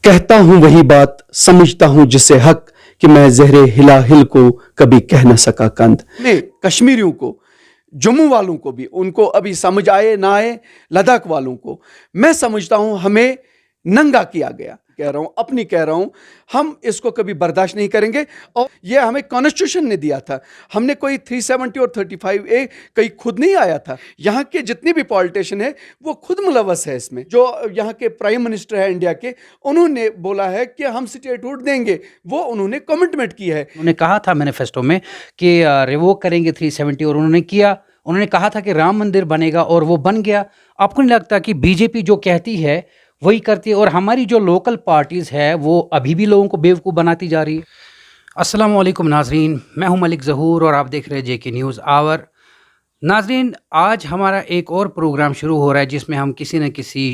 कहता हूं वही बात, समझता हूं जिसे हक, कि मैं ज़हरे हिला हिल को कभी कह न सका कंद। मैं कश्मीरियों को, जम्मू वालों को भी, उनको अभी समझ आए ना आए, लद्दाख वालों को, मैं समझता हूं हमें नंगा किया गया। कह रहा हूं, अपनी कह रहा हूं, हम इसको कभी बर्दाश्त नहीं करेंगे। और ये हमें कॉन्स्टिट्यूशन ने दिया था, हमने कोई 370 और 35A कहीं खुद नहीं आया था। यहाँ के जितने भी पॉलिटिशियन है वो खुद मुलवस है इसमें। जो यहाँ के प्राइम मिनिस्टर है इंडिया के, उन्होंने बोला है कि हम स्टेटहुड देंगे, वो उन्होंने कमिटमेंट की है। उन्होंने कहा था मैनिफेस्टो में कि रिवोक करेंगे 370 और उन्होंने किया। उन्होंने कहा था कि राम मंदिर बनेगा और वो बन गया। आपको नहीं लगता कि बीजेपी जो कहती है वही करती है और हमारी जो लोकल पार्टीज़ है वो अभी भी लोगों को बेवकूफ़ बनाती जा रही है? अस्सलाम वालेकुम नाजरीन, मैं हूं मलिक ज़हूर और आप देख रहे हैं जेके न्यूज़ आवर। नाजरीन, आज हमारा एक और प्रोग्राम शुरू हो रहा है जिसमें हम किसी न किसी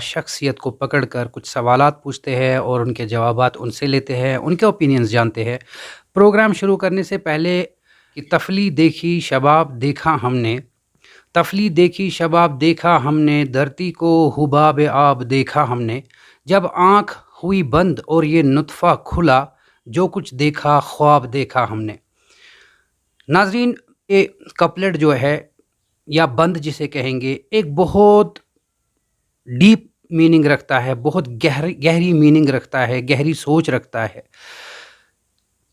शख्सियत को पकड़कर कुछ सवालात पूछते हैं और उनके जवाबात उनसे लेते हैं, उनके ओपिनियंस जानते हैं। प्रोग्राम शुरू करने से पहले कि तफली देखी शबाब देखा हमने, तफली देखी शबाब देखा हमने, धरती को हुबाब आब देखा हमने, जब आँख हुई बंद और ये नुत्फ़ा खुला, जो कुछ देखा ख्वाब देखा हमने। नाजरीन, ये कपलेट जो है या बंद जिसे कहेंगे, एक बहुत डीप मीनिंग रखता है, बहुत गहरी मीनिंग रखता है, गहरी सोच रखता है।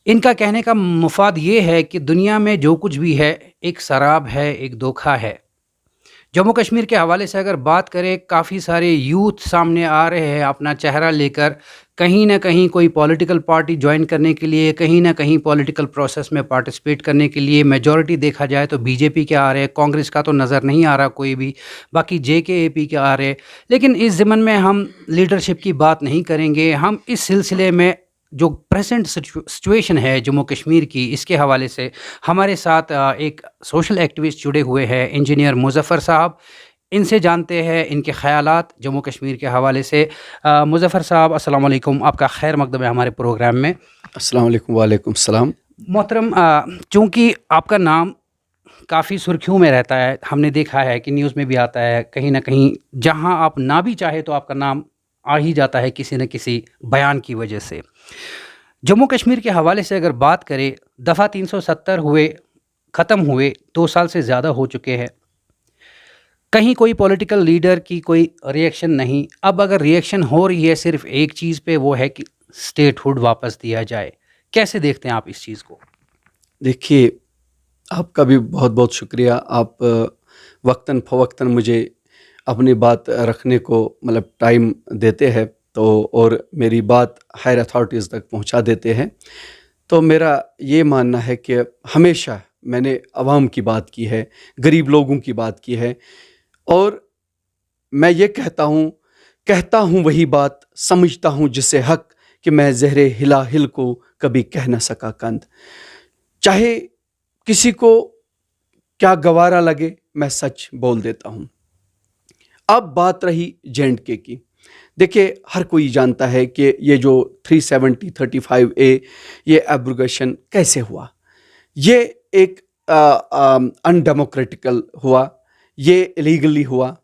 इनका कहने का मुफाद ये है कि दुनिया में जो कुछ भी है एक शराब है, एक धोखा है। जम्मू कश्मीर के हवाले से अगर बात करें, काफ़ी सारे यूथ सामने आ रहे हैं अपना चेहरा लेकर, कहीं ना कहीं कोई पॉलिटिकल पार्टी ज्वाइन करने के लिए, कहीं ना कहीं पॉलिटिकल प्रोसेस में पार्टिसिपेट करने के लिए। मेजॉरिटी देखा जाए तो बीजेपी के आ रहे हैं, कांग्रेस का तो नज़र नहीं आ रहा कोई भी, बाकी JKAP के आ रहे। लेकिन इस ज़मन में हम लीडरशिप की बात नहीं करेंगे। हम इस सिलसिले में जो प्रेजेंट सिचुएशन है जम्मू कश्मीर की, इसके हवाले से हमारे साथ एक सोशल एक्टिविस्ट जुड़े हुए हैं, इंजीनियर मुज़फ़्फ़र साहब। इनसे जानते हैं इनके ख़यालात जम्मू कश्मीर के हवाले से। मुज़फ़्फ़र साहब, अस्सलाम वालेकुम, आपका खैर मक़दम है हमारे प्रोग्राम में। अस्सलाम वालेकुम। वालेकुम सलाम। मोहतरम, चूँकि आपका नाम काफ़ी सुर्खियों में रहता है, हमने देखा है कि न्यूज़ में भी आता है, कहीं ना कहीं जहाँ आप ना भी चाहे तो आपका नाम आ ही जाता है किसी न किसी बयान की वजह से। जम्मू कश्मीर के हवाले से अगर बात करें, दफ़ा 370 हुए, ख़त्म हुए, 2 साल से ज़्यादा हो चुके हैं, कहीं कोई पॉलिटिकल लीडर की कोई रिएक्शन नहीं। अब अगर रिएक्शन हो रही है सिर्फ एक चीज़ पे, वो है कि स्टेटहुड वापस दिया जाए। कैसे देखते हैं आप इस चीज़ को? देखिए, आपका भी बहुत बहुत शुक्रिया। आप वक्तन फ़वक्तन मुझे अपनी बात रखने को मतलब टाइम देते हैं, तो और मेरी बात हायर अथॉरिटीज़ तक पहुंचा देते हैं। तो मेरा ये मानना है कि हमेशा मैंने अवाम की बात की है, गरीब लोगों की बात की है, और मैं ये कहता हूँ वही बात, समझता हूँ जिसे हक, कि मैं ज़हरे हिला हिल को कभी कह न सका कंद। चाहे किसी को क्या गवारा लगे, मैं सच बोल देता हूँ। अब बात रही J&K की। देखिए, हर कोई जानता है कि ये जो 370 35A ये एब्रोगेशन कैसे हुआ। ये एक अनडेमोक्रेटिकल हुआ, ये इलीगली हुआ,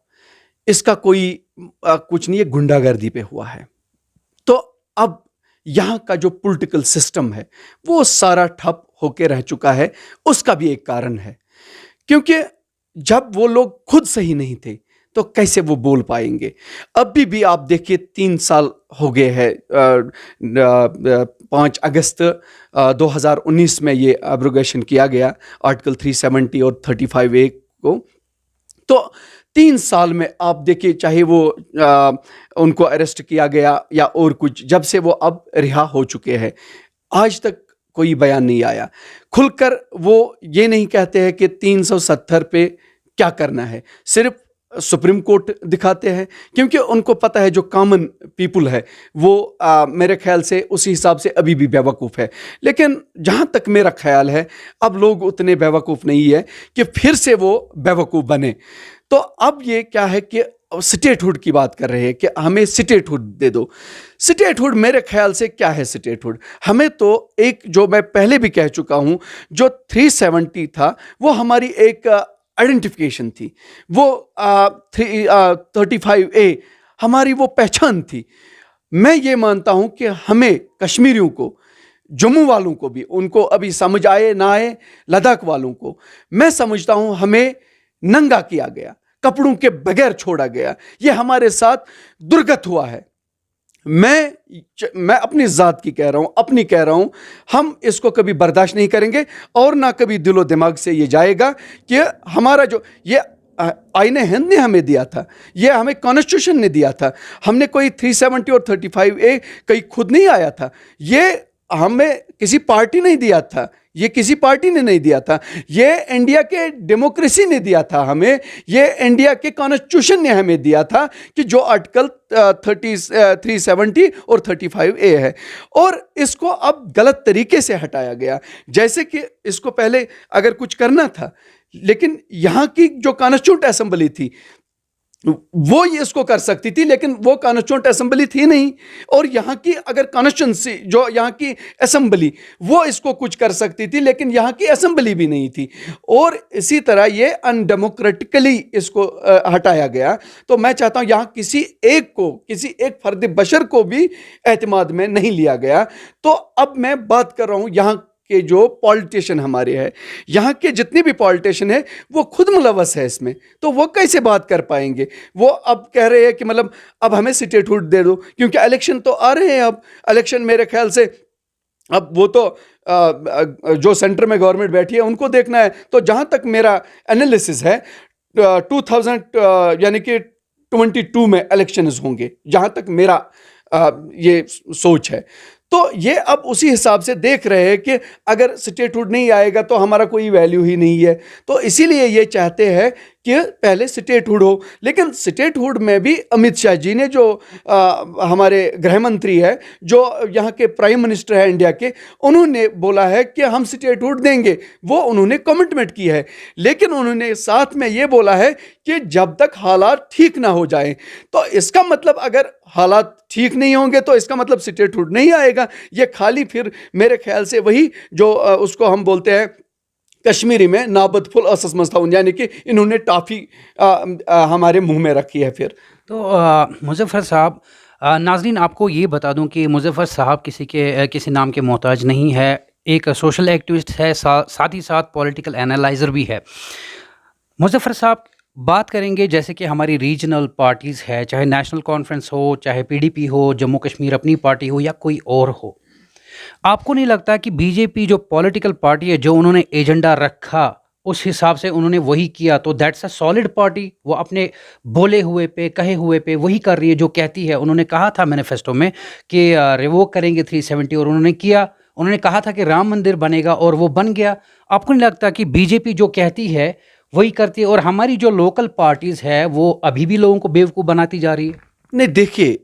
इसका कोई कुछ नहीं है, गुंडागर्दी पे हुआ है। तो अब यहाँ का जो पॉलिटिकल सिस्टम है वो सारा ठप होके रह चुका है। उसका भी एक कारण है, क्योंकि जब वो लोग खुद सही नहीं थे तो कैसे वो बोल पाएंगे। अभी भी आप देखिए, 3 साल हो गए हैं। 5 अगस्त 2019 में ये एब्रोगेशन किया गया आर्टिकल 370 और 35A को। तो 3 साल में आप देखिए, चाहे वो उनको अरेस्ट किया गया या और कुछ, जब से वो अब रिहा हो चुके हैं, आज तक कोई बयान नहीं आया खुलकर। वो ये नहीं कहते हैं कि 370 पे क्या करना है, सिर्फ सुप्रीम कोर्ट दिखाते हैं, क्योंकि उनको पता है जो कॉमन पीपल है वो मेरे ख्याल से उसी हिसाब से अभी भी बेवकूफ़ है। लेकिन जहाँ तक मेरा ख्याल है, अब लोग उतने बेवकूफ़ नहीं है कि फिर से वो बेवकूफ़ बने। तो अब ये क्या है कि स्टेटहुड की बात कर रहे हैं कि हमें स्टेटहुड दे दो। स्टेटहुड मेरे ख्याल से क्या है स्टेटहुड? हमें तो एक, जो मैं पहले भी कह चुका हूँ, जो 370 था वो हमारी एक आइडेंटिफिकेशन थी, वो 35A हमारी वो पहचान थी। मैं ये मानता हूं कि हमें कश्मीरियों को, जम्मू वालों को भी, उनको अभी समझ आए ना आए, लद्दाख वालों को, मैं समझता हूं हमें नंगा किया गया, कपड़ों के बगैर छोड़ा गया। ये हमारे साथ दुर्गत हुआ है। मैं अपनी जात की कह रहा हूं, अपनी कह रहा हूं, हम इसको कभी बर्दाश्त नहीं करेंगे और ना कभी दिलो दिमाग से ये जाएगा कि हमारा जो ये आईने हिंद ने हमें दिया था, ये हमें कॉन्स्टिट्यूशन ने दिया था, हमने कोई 370 और 35A कहीं खुद नहीं आया था, ये हमें किसी पार्टी नहीं दिया था, ये किसी पार्टी ने नहीं दिया था, ये इंडिया के डेमोक्रेसी ने दिया था हमें, ये इंडिया के कॉन्स्टिट्यूशन ने हमें दिया था कि जो आर्टिकल 370 और 35A है, और इसको अब गलत तरीके से हटाया गया। जैसे कि इसको पहले अगर कुछ करना था, लेकिन यहाँ की जो कॉन्स्टिट्यूंट असेंबली थी वो ये इसको कर सकती थी, लेकिन वो कॉन्स्टिट्यूंट असेंबली थी नहीं, और यहाँ की अगर कॉन्स्टिट्यूंसी जो यहाँ की असेंबली वो इसको कुछ कर सकती थी, लेकिन यहाँ की असेंबली भी नहीं थी, और इसी तरह ये अनडेमोक्रेटिकली इसको हटाया गया। तो मैं चाहता हूँ यहाँ किसी एक फर्द बशर को भी एतमाद में नहीं लिया गया। तो अब मैं बात कर रहा हूँ यहाँ के जो पॉलिटिशियन हमारे हैं, यहाँ के जितने भी पॉलिटिशियन हैं वो खुद मुलवस है इसमें, तो वो कैसे बात कर पाएंगे? वो अब कह रहे हैं कि मतलब अब हमें स्टेटहुड दे दो, क्योंकि इलेक्शन तो आ रहे हैं। अब इलेक्शन मेरे ख्याल से अब वो तो जो सेंटर में गवर्नमेंट बैठी है उनको देखना है। तो जहाँ तक मेरा एनालिसिस है 2000 यानी कि 22 में इलेक्शन होंगे, जहाँ तक मेरा ये सोच है। तो ये अब उसी हिसाब से देख रहे हैं कि अगर स्टेटहुड नहीं आएगा तो हमारा कोई वैल्यू ही नहीं है, तो इसीलिए ये चाहते हैं कि पहले स्टेटहुड हो। लेकिन स्टेटहुड में भी अमित शाह जी ने, जो हमारे गृह मंत्री है, जो यहाँ के प्राइम मिनिस्टर है इंडिया के, उन्होंने बोला है कि हम स्टेटहुड देंगे, वो उन्होंने कमिटमेंट की है। लेकिन उन्होंने साथ में ये बोला है कि जब तक हालात ठीक ना हो जाए, तो इसका मतलब अगर हालात ठीक नहीं होंगे तो इसका मतलब स्टेटहुड नहीं आएगा। ये खाली फिर मेरे ख्याल से वही जो उसको हम बोलते हैं कश्मीरी में नाबद फुल असस मस्ताउन, यानी कि इन्होंने टॉफी हमारे मुंह में रखी है फिर। तो मुज़फ़्फ़र साहब, नाज़रीन आपको ये बता दूं कि मुज़फ़्फ़र साहब किसी नाम के मोहताज नहीं है, एक सोशल एक्टिविस्ट है, साथ ही साथ पॉलिटिकल एनालाइज़र भी है। मुज़फ़्फ़र साहब, बात करेंगे जैसे कि हमारी रीजनल पार्टीज़ है, चाहे नेशनल कॉन्फ्रेंस हो, चाहे PDP हो, जम्मू कश्मीर अपनी पार्टी हो या कोई और हो, आपको नहीं लगता कि बीजेपी जो पॉलिटिकल पार्टी है, जो उन्होंने एजेंडा रखा उस हिसाब से उन्होंने वही किया, तो दैट्स अ सॉलिड पार्टी? वो अपने बोले हुए पे, कहे हुए पे वही कर रही है जो कहती है। उन्होंने कहा था मैनिफेस्टो में कि रिवोक करेंगे 370 और उन्होंने किया। उन्होंने कहा था कि राम मंदिर बनेगा और वो बन गया। आपको नहीं लगता कि बीजेपी जो कहती है वही करती है, और हमारी जो लोकल पार्टीज़ है वो अभी भी लोगों को बेवकूफ़ बनाती जा रही है? नहीं, देखिए,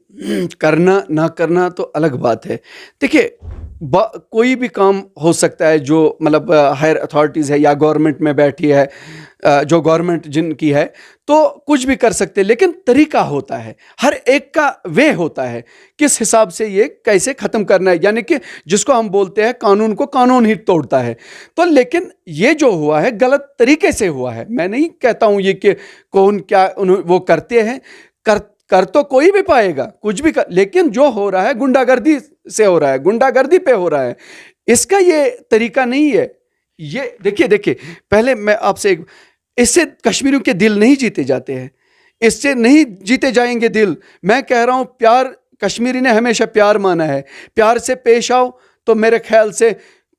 करना ना करना तो अलग बात है। देखिए, कोई भी काम हो सकता है जो मतलब हायर अथॉरिटीज़ है या गवर्नमेंट में बैठी है, जो गवर्नमेंट जिनकी है, तो कुछ भी कर सकते हैं, लेकिन तरीका होता है, हर एक का वे होता है किस हिसाब से ये कैसे ख़त्म करना है। यानी कि जिसको हम बोलते हैं कानून को कानून ही तोड़ता है। तो लेकिन ये जो हुआ है गलत तरीके से हुआ है। मैं नहीं कहता हूँ ये कि कौन क्या वो करते हैं, कर तो कोई भी पाएगा कुछ भी कर, लेकिन जो हो रहा है गुंडागर्दी से हो रहा है, गुंडागर्दी पे हो रहा है। इसका ये तरीका नहीं है। ये देखिए, पहले मैं आपसे इससे कश्मीरियों के दिल नहीं जीते जाते हैं, इससे नहीं जीते जाएंगे दिल। मैं कह रहा हूं प्यार, कश्मीरी ने हमेशा प्यार माना है, प्यार से पेश आओ तो मेरे ख्याल से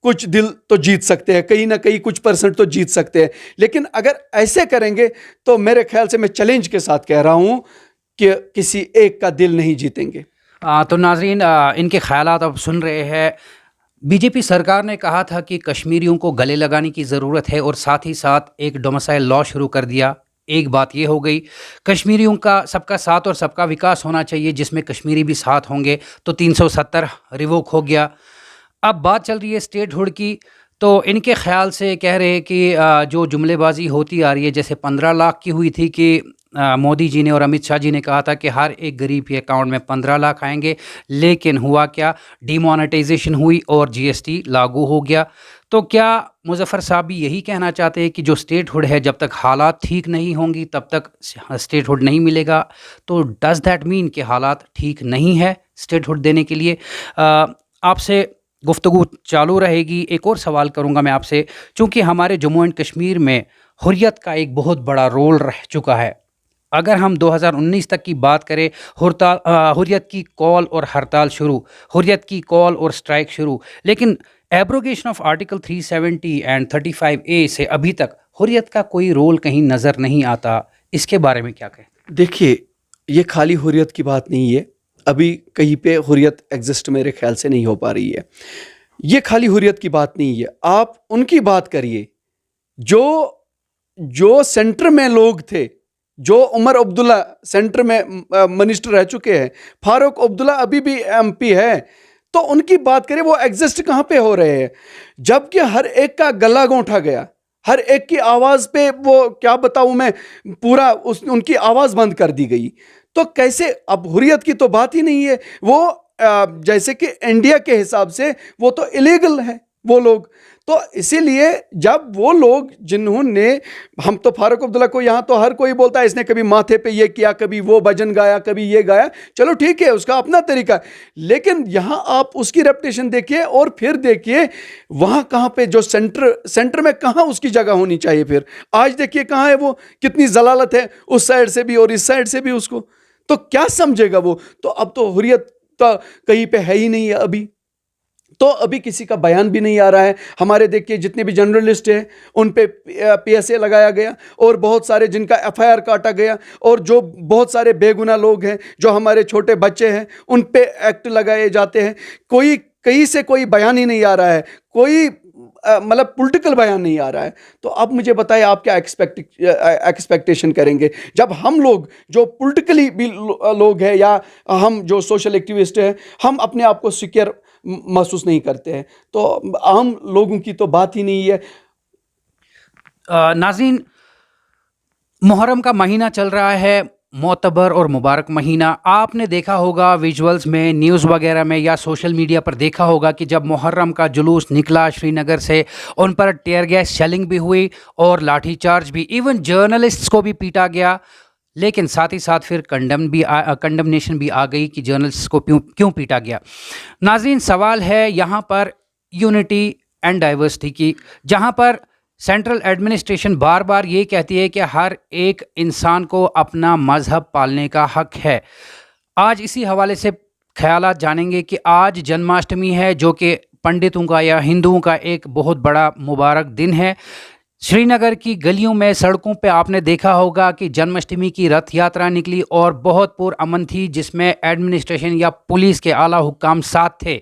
कुछ दिल तो जीत सकते हैं, कहीं ना कहीं कुछ % तो जीत सकते हैं। लेकिन अगर ऐसे करेंगे तो मेरे ख्याल से मैं चैलेंज के साथ कह रहा हूं कि किसी एक का दिल नहीं जीतेंगे। तो नाज़रीन, इनके ख़यालात अब सुन रहे हैं। बीजेपी सरकार ने कहा था कि कश्मीरियों को गले लगाने की ज़रूरत है और साथ ही साथ एक डोमिसाइल लॉ शुरू कर दिया। एक बात ये हो गई, कश्मीरियों का सबका साथ और सबका विकास होना चाहिए, जिसमें कश्मीरी भी साथ होंगे। तो 370 रिवोक हो गया। अब बात चल रही है स्टेटहुड की। तो इनके ख्याल से कह रहे हैं कि जो जुमलेबाजी होती आ रही है, जैसे 15 लाख की हुई थी कि मोदी जी ने और अमित शाह जी ने कहा था कि हर एक गरीब के अकाउंट में 15 लाख आएंगे, लेकिन हुआ क्या, डिमोनेटाइजेशन हुई और GST लागू हो गया। तो क्या मुज़फ़्फ़र साहब भी यही कहना चाहते हैं कि जो स्टेटहुड है, जब तक हालात ठीक नहीं होंगी तब तक स्टेटहुड नहीं मिलेगा? तो डज़ दैट मीन कि हालात ठीक नहीं है स्टेटहुड देने के लिए। आपसे गुफ्तगू चालू रहेगी। एक और सवाल करूंगा मैं आपसे, चूंकि हमारे जम्मू एंड कश्मीर में हुर्रियत का एक बहुत बड़ा रोल रह चुका है। अगर हम 2019 तक की बात करें, हुर्रियत की कॉल और हड़ताल शुरू, हुर्रियत की कॉल और स्ट्राइक शुरू, लेकिन abrogation of article 370 and 35A से अभी तक हुर्रियत का कोई रोल कहीं नज़र नहीं आता। इसके बारे में क्या कहें? देखिए, ये खाली हुर्रियत की बात नहीं है। अभी कहीं पे हुर्रियत एग्जिस्ट मेरे ख्याल से नहीं हो पा रही है। ये खाली हुर्रियत की बात नहीं है। आप उनकी बात करिए जो जो सेंटर में लोग थे, जो उमर अब्दुल्ला सेंटर में मिनिस्टर रह चुके हैं, फारूक अब्दुल्ला अभी भी MP है, तो उनकी बात करें, वो एग्जिस्ट कहाँ पे हो रहे हैं? जबकि हर एक का गला घोंटा गया, हर एक की आवाज पे, वो क्या बताऊं मैं, पूरा उनकी आवाज बंद कर दी गई। तो कैसे, अब हुर्रियत की तो बात ही नहीं है। वो जैसे कि इंडिया के हिसाब से वो तो इलीगल है वो लोग। तो इसीलिए जब वो लोग जिन्होंने, हम तो फारूक अब्दुल्ला को, यहाँ तो हर कोई बोलता है इसने कभी माथे पे ये किया, कभी वो भजन गाया, कभी ये गाया, चलो ठीक है, उसका अपना तरीका, लेकिन यहाँ आप उसकी रेपुटेशन देखिए और फिर देखिए वहाँ कहाँ पे जो सेंटर में कहाँ उसकी जगह होनी चाहिए। फिर आज देखिए कहाँ है वो, कितनी जलालत है उस साइड से भी और इस साइड से भी उसको, तो क्या समझेगा वो? तो अब तो हुर्रियत तो कहीं पे है ही नहीं है अभी। तो अभी किसी का बयान भी नहीं आ रहा है। हमारे देखिए जितने भी जर्नलिस्ट हैं उन पे PSA लगाया गया और बहुत सारे जिनका FIR काटा गया, और जो बहुत सारे बेगुनाह लोग हैं, जो हमारे छोटे बच्चे हैं, उन पे एक्ट लगाए जाते हैं। कोई कहीं से कोई बयान ही नहीं आ रहा है, कोई मतलब पॉलिटिकल बयान नहीं आ रहा है। तो अब मुझे बताइए आप क्या एक्सपेक्टेशन करेंगे जब हम लोग जो पॉलिटिकली भी लोग हैं या हम जो सोशल एक्टिविस्ट हैं, हम अपने आप को सिक्योर महसूस नहीं करते हैं, तो आम लोगों की तो बात ही नहीं है। नाज़रीन, मुहर्रम का महीना चल रहा है, मोतबर और मुबारक महीना। आपने देखा होगा विजुअल्स में, न्यूज़ वगैरह में या सोशल मीडिया पर देखा होगा कि जब मुहर्रम का जुलूस निकला श्रीनगर से, उन पर टीयर गैस शेलिंग भी हुई और लाठीचार्ज भी, इवन जर्नलिस्ट्स को भी पीटा गया। लेकिन साथ ही साथ फिर कंडमनेशन भी आ गई कि जर्नलिस्ट्स को क्यों पीटा गया। नाज़रीन, सवाल है यहाँ पर यूनिटी एंड डाइवर्सिटी की, जहाँ पर सेंट्रल एडमिनिस्ट्रेशन बार बार ये कहती है कि हर एक इंसान को अपना मजहब पालने का हक है। आज इसी हवाले से ख्यालात जानेंगे कि आज जन्माष्टमी है, जो कि पंडितों का या हिंदुओं का एक बहुत बड़ा मुबारक दिन है। श्रीनगर की गलियों में, सड़कों पे आपने देखा होगा कि जन्माष्टमी की रथ यात्रा निकली और बहुत पुरअमन थी, जिसमें एडमिनिस्ट्रेशन या पुलिस के आला हुक्काम साथ थे।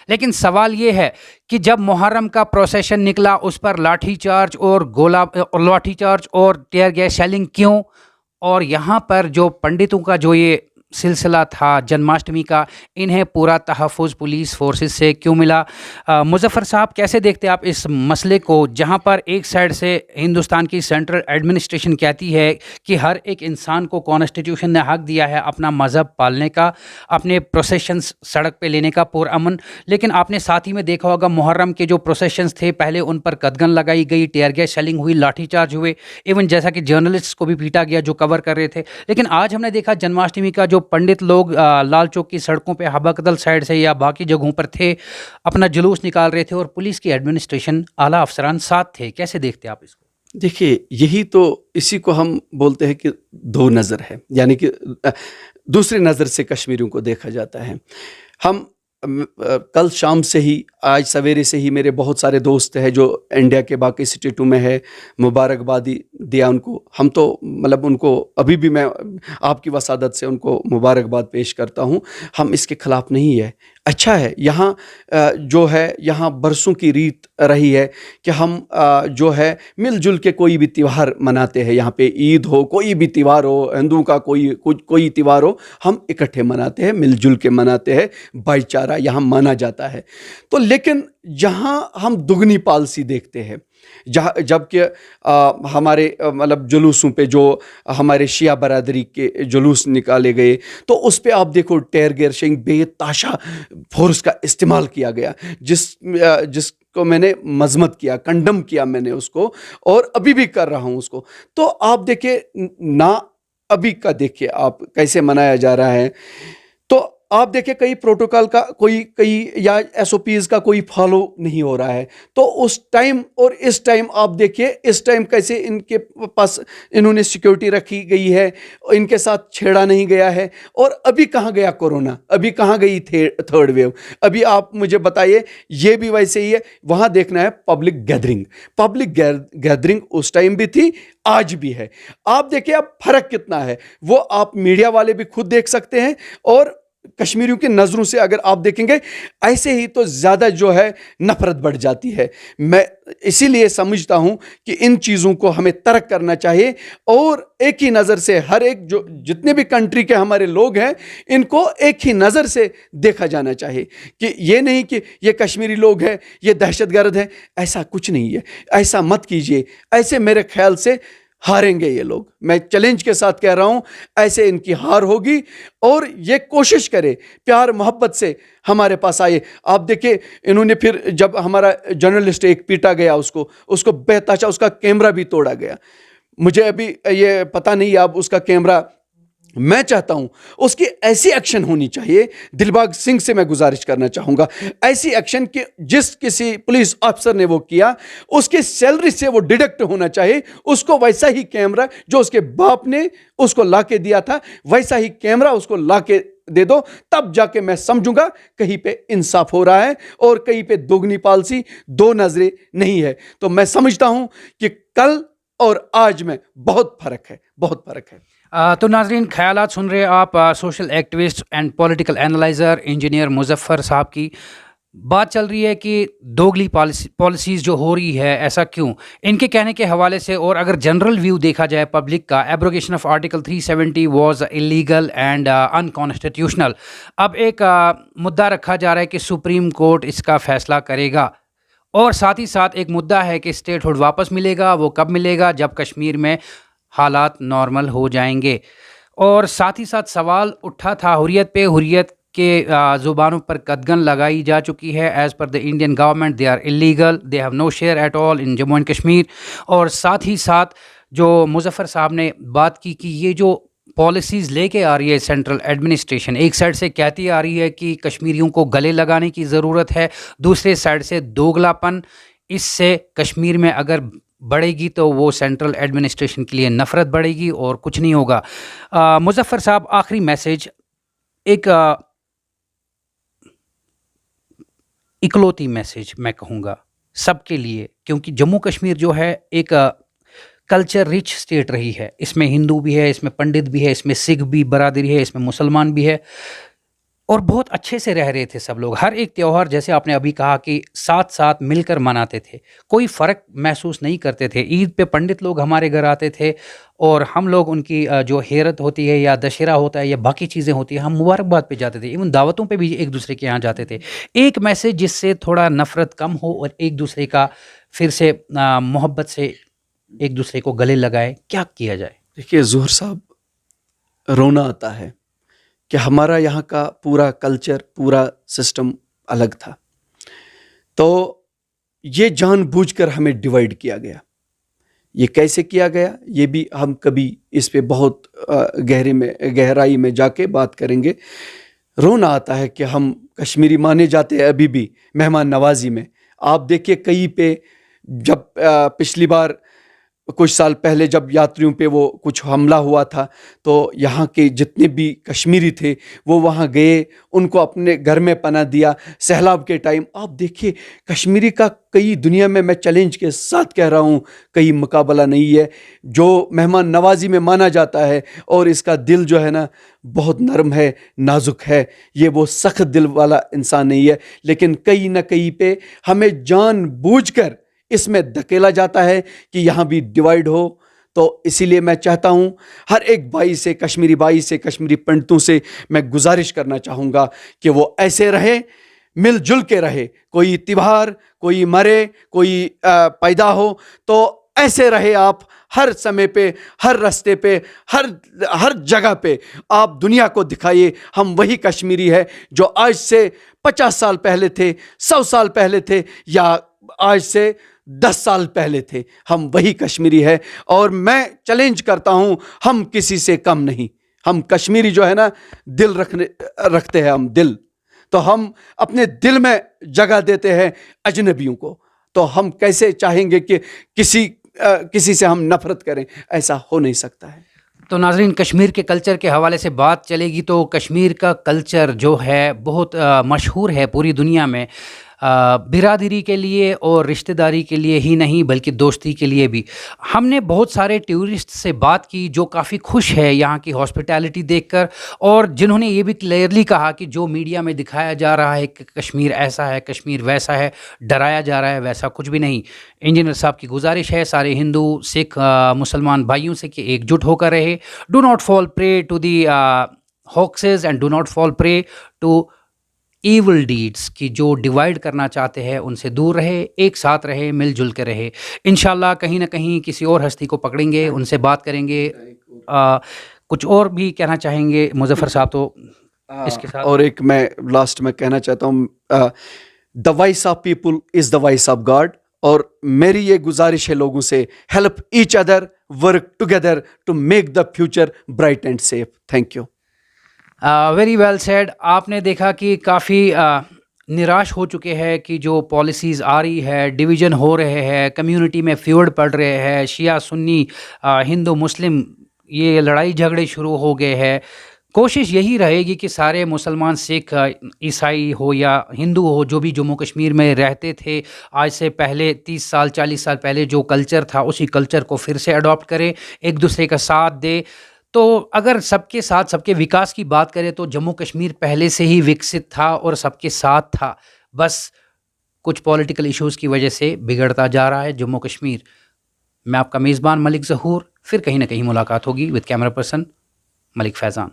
लेकिन सवाल ये है कि जब मुहर्रम का प्रोसेशन निकला, उस पर लाठीचार्ज और टीयर गैस शेलिंग क्यों? और यहाँ पर जो पंडितों का जो ये सिलसिला था जन्माष्टमी का, इन्हें पूरा तहफ़्फ़ुज़ पुलिस फोर्सेस से क्यों मिला? मुज़फ़्फ़र साहब, कैसे देखते हैं आप इस मसले को, जहां पर एक साइड से हिंदुस्तान की सेंट्रल एडमिनिस्ट्रेशन कहती है कि हर एक इंसान को कॉन्स्टिट्यूशन ने हक दिया है अपना मज़हब पालने का, अपने प्रोसेशंस सड़क पे लेने का पुरअमन, लेकिन आपने साथ ही में देखा होगा मुहर्रम के जो प्रोसेशंस थे, पहले उन पर कदगन लगाई गई, टीयर गैस शेलिंग हुई, लाठीचार्ज हुए, इवन जैसा कि जर्नलिस्ट को भी पीटा गया जो कवर कर रहे थे। लेकिन आज हमने देखा जन्माष्टमी का जो पंडित लोग लाल चौक की सड़कों पे हबकदल साइड से या बाकी जगहों पर थे, अपना जुलूस निकाल रहे थे और पुलिस की एडमिनिस्ट्रेशन, आला अफसरान साथ थे। कैसे देखते आप इसको? देखिए, यही तो, इसी को हम बोलते हैं कि दो नज़र है, यानी कि दूसरी नज़र से कश्मीरियों को देखा जाता है। हम कल शाम से ही, आज सवेरे से ही मेरे बहुत सारे दोस्त हैं जो इंडिया के बाकी स्टेटों में है, मुबारकबादी दिया उनको। हम तो मतलब उनको अभी भी मैं आपकी वसादत से उनको मुबारकबाद पेश करता हूँ। हम इसके ख़िलाफ़ नहीं है, अच्छा है। यहाँ जो है, यहाँ बरसों की रीत रही है कि हम जो है मिलजुल के कोई भी त्यौहार मनाते हैं। यहाँ पे ईद हो, कोई भी त्यौहार हो, हिंदुओं का कोई त्यौहार हो, हम इकट्ठे मनाते हैं, मिलजुल के मनाते हैं, भाईचारा यहाँ माना जाता है। तो लेकिन यहाँ हम दुगनी पॉलिसी देखते हैं, जबकि हमारे मतलब जुलूसों पे जो हमारे शिया बरादरी के जुलूस निकाले गए, तो उस पे आप देखो टीयर गैसिंग, बेताशा फोर्स का इस्तेमाल किया गया, जिसको मैंने मजम्मत किया, कंडम किया मैंने उसको, और अभी भी कर रहा हूँ उसको। तो आप देखिए ना, अभी का देखिए आप कैसे मनाया जा रहा है। तो आप देखिए कई प्रोटोकॉल का कई या एसओपीज का कोई फॉलो नहीं हो रहा है। तो उस टाइम और इस टाइम आप देखिए, इस टाइम कैसे इनके पास इन्होंने सिक्योरिटी रखी गई है, इनके साथ छेड़ा नहीं गया है। और अभी कहाँ गया कोरोना, अभी कहाँ गई थर्ड वेव, अभी आप मुझे बताइए। ये भी वैसे ही है, वहाँ देखना है पब्लिक गैदरिंग उस टाइम भी थी, आज भी है। आप देखिए अब फर्क कितना है, वो आप मीडिया वाले भी खुद देख सकते हैं। और कश्मीरियों की नजरों से अगर आप देखेंगे, ऐसे ही तो ज्यादा जो है नफरत बढ़ जाती है। मैं इसीलिए समझता हूं कि इन चीजों को हमें तर्क करना चाहिए और एक ही नजर से हर एक जो जितने भी कंट्री के हमारे लोग हैं, इनको एक ही नजर से देखा जाना चाहिए कि ये नहीं कि ये कश्मीरी लोग हैं, ये दहशतगर्द हैं। ऐसा कुछ नहीं है, ऐसा मत कीजिए। ऐसे मेरे ख्याल से हारेंगे ये लोग, मैं चैलेंज के साथ कह रहा हूं, ऐसे इनकी हार होगी। और ये कोशिश करे प्यार मोहब्बत से हमारे पास आए। आप देखिए इन्होंने फिर जब हमारा जर्नलिस्ट एक पीटा गया, उसको बेतहाशा उसका कैमरा भी तोड़ा गया। मुझे अभी ये पता नहीं अब उसका कैमरा, मैं चाहता हूं उसकी ऐसी एक्शन होनी चाहिए। दिलबाग सिंह से मैं गुजारिश करना चाहूंगा, ऐसी एक्शन कि जिस किसी पुलिस अफसर ने वो किया, उसकी सैलरी से वो डिडक्ट होना चाहिए। उसको वैसा ही कैमरा जो उसके बाप ने उसको लाके दिया था, वैसा ही कैमरा उसको लाके दे दो, तब जाके मैं समझूंगा कहीं पे इंसाफ हो रहा है और कहीं पे दोगुनी पॉलिसी, दो नजरें नहीं है। तो मैं समझता हूं कि कल और आज में बहुत फर्क है, बहुत फर्क है। तो नाजरीन, ख्यालात सुन रहे आप social activist and political analyser engineer Muzaffar साहब की। बात चल रही है कि दोगली पॉलिसीज़ जो हो रही है, ऐसा क्यों? इनके कहने के हवाले से, और अगर जनरल व्यू देखा जाए पब्लिक का, abrogation of article 370 was illegal and unconstitutional. अब एक मुद्दा रखा जा रहा है कि सुप्रीम कोर्ट इसका फैसला करेगा, और साथ ही साथ एक मुद्दा है कि स्टेटहुड वापस मिलेगा। वो कब मिलेगा? जब कश्मीर में हालात नॉर्मल हो जाएंगे। और साथ ही साथ सवाल उठा था हुर्रियत पे, हुर्रियत के ज़ुबानों पर कदगन लगाई जा चुकी है। As per the Indian government they are illegal, they have no share at all in Jammu and Kashmir. और साथ ही साथ जो मुजफ्फर साहब ने बात की कि ये जो पॉलिसीज़ लेके आ रही है सेंट्रल एडमिनिस्ट्रेशन, एक साइड से कहती आ रही है कि कश्मीरियों को गले लगाने की ज़रूरत है, दूसरे साइड से दोगलापन, इससे कश्मीर में अगर बढ़ेगी तो वो सेंट्रल एडमिनिस्ट्रेशन के लिए नफ़रत बढ़ेगी और कुछ नहीं होगा। मुजफ्फर साहब, आखिरी मैसेज, एक इकलौती मैसेज मैं कहूँगा सबके लिए, क्योंकि जम्मू कश्मीर जो है एक कल्चर रिच स्टेट रही है। इसमें हिंदू भी है, इसमें पंडित भी है, इसमें सिख भी बरादरी है, इसमें मुसलमान भी है, और बहुत अच्छे से रह रहे थे सब लोग। हर एक त्यौहार, जैसे आपने अभी कहा, कि साथ साथ मिलकर मनाते थे, कोई फ़र्क महसूस नहीं करते थे। ईद पे पंडित लोग हमारे घर आते थे और हम लोग उनकी जो हेरत होती है या दशहरा होता है या बाकी चीज़ें होती है, हम मुबारकबाद पे जाते थे। इवन दावतों पे भी एक दूसरे के यहाँ जाते थे। एक मैसेज जिससे थोड़ा नफ़रत कम हो और एक दूसरे का फिर से मोहब्बत से एक दूसरे को गले लगाए, क्या किया जाए? देखिए ज़ोहर साहब, रोना आता है कि हमारा यहाँ का पूरा कल्चर, पूरा सिस्टम अलग था। तो ये जानबूझकर हमें डिवाइड किया गया। ये कैसे किया गया, ये भी हम कभी इस पे बहुत गहराई में जाके बात करेंगे। रोना आता है कि हम कश्मीरी माने जाते हैं अभी भी मेहमान नवाजी में। आप देखिए कहीं पे, जब पिछली बार कुछ साल पहले जब यात्रियों पे वो कुछ हमला हुआ था, तो यहाँ के जितने भी कश्मीरी थे वो वहाँ गए, उनको अपने घर में पनाह दिया। सैलाब के टाइम आप देखिए कश्मीरी का कई दुनिया में, मैं चैलेंज के साथ कह रहा हूँ, कई मुकाबला नहीं है जो मेहमान नवाजी में माना जाता है। और इसका दिल जो है ना बहुत नरम है, नाजुक है। ये वो सख्त दिल वाला इंसान नहीं है, लेकिन कहीं ना कहीं पे हमें जानबूझकर इसमें धकेला जाता है कि यहाँ भी डिवाइड हो। तो इसीलिए मैं चाहता हूँ हर एक भाई से, कश्मीरी भाई से, कश्मीरी पंडितों से मैं गुजारिश करना चाहूँगा कि वो ऐसे रहे, मिलजुल के रहे। कोई त्योहार, कोई मरे, कोई पैदा हो, तो ऐसे रहे आप हर समय पे, हर रास्ते पे, हर जगह पे आप दुनिया को दिखाइए हम वही कश्मीरी है जो आज से 50 साल पहले थे, 100 साल पहले थे, या आज से 10 साल पहले थे। हम वही कश्मीरी है। और मैं चैलेंज करता हूं, हम किसी से कम नहीं, हम कश्मीरी जो है ना, दिल रखते हैं हम दिल, तो हम अपने दिल में जगह देते हैं अजनबियों को, तो हम कैसे चाहेंगे कि किसी से हम नफरत करें? ऐसा हो नहीं सकता है। तो नाज़रीन, कश्मीर के कल्चर के हवाले से बात चलेगी तो कश्मीर का कल्चर जो है बहुत मशहूर है पूरी दुनिया में, बिरादरी के लिए और रिश्तेदारी के लिए ही नहीं बल्कि दोस्ती के लिए भी। हमने बहुत सारे टूरिस्ट से बात की जो काफ़ी खुश है यहाँ की हॉस्पिटैलिटी देखकर, और जिन्होंने ये भी क्लियरली कहा कि जो मीडिया में दिखाया जा रहा है कि कश्मीर ऐसा है, कश्मीर वैसा है, डराया जा रहा है, वैसा कुछ भी नहीं। इंजीनियर साहब की गुजारिश है सारे हिंदू, सिख, मुसलमान भाइयों से कि एकजुट होकर रहे। Do not fall prey to the hoaxes and do not fall prey to evil deeds, की जो डिवाइड करना चाहते हैं उनसे दूर रहे, एक साथ रहे, मिलजुल के रहे। इंशाल्लाह कहीं ना कहीं किसी और हस्ती को पकड़ेंगे, उनसे बात करेंगे। कुछ और भी कहना चाहेंगे मुजफ्फर साहब? तो इसके साथ और एक मैं लास्ट में कहना चाहता हूँ, the voice of people is the voice of God. और मेरी ये गुजारिश है लोगों से, help each other, work together to make the future bright and safe. Thank you. Very well said. आपने देखा कि काफ़ी निराश हो चुके हैं कि जो पॉलिसीज़ आ रही है, डिवीज़न हो रहे हैं, कम्युनिटी में फ्यूड पड़ रहे हैं, शिया सुन्नी, हिंदू मुस्लिम, ये लड़ाई झगड़े शुरू हो गए हैं। कोशिश यही रहेगी कि सारे मुसलमान, सिख, ईसाई हो या हिंदू हो, जो भी जम्मू कश्मीर में रहते थे आज से पहले 30 साल 40 साल पहले जो कल्चर था, उसी कल्चर को फिर से अडॉप्ट करें, एक दूसरे का साथ दे। तो अगर सबके साथ सबके विकास की बात करें तो जम्मू कश्मीर पहले से ही विकसित था और सबके साथ था, बस कुछ पॉलिटिकल इश्यूज़ की वजह से बिगड़ता जा रहा है जम्मू कश्मीर। मैं आपका मेज़बान मलिक ज़हूर, फिर कहीं ना कहीं मुलाकात होगी with camera person Malik Faizan.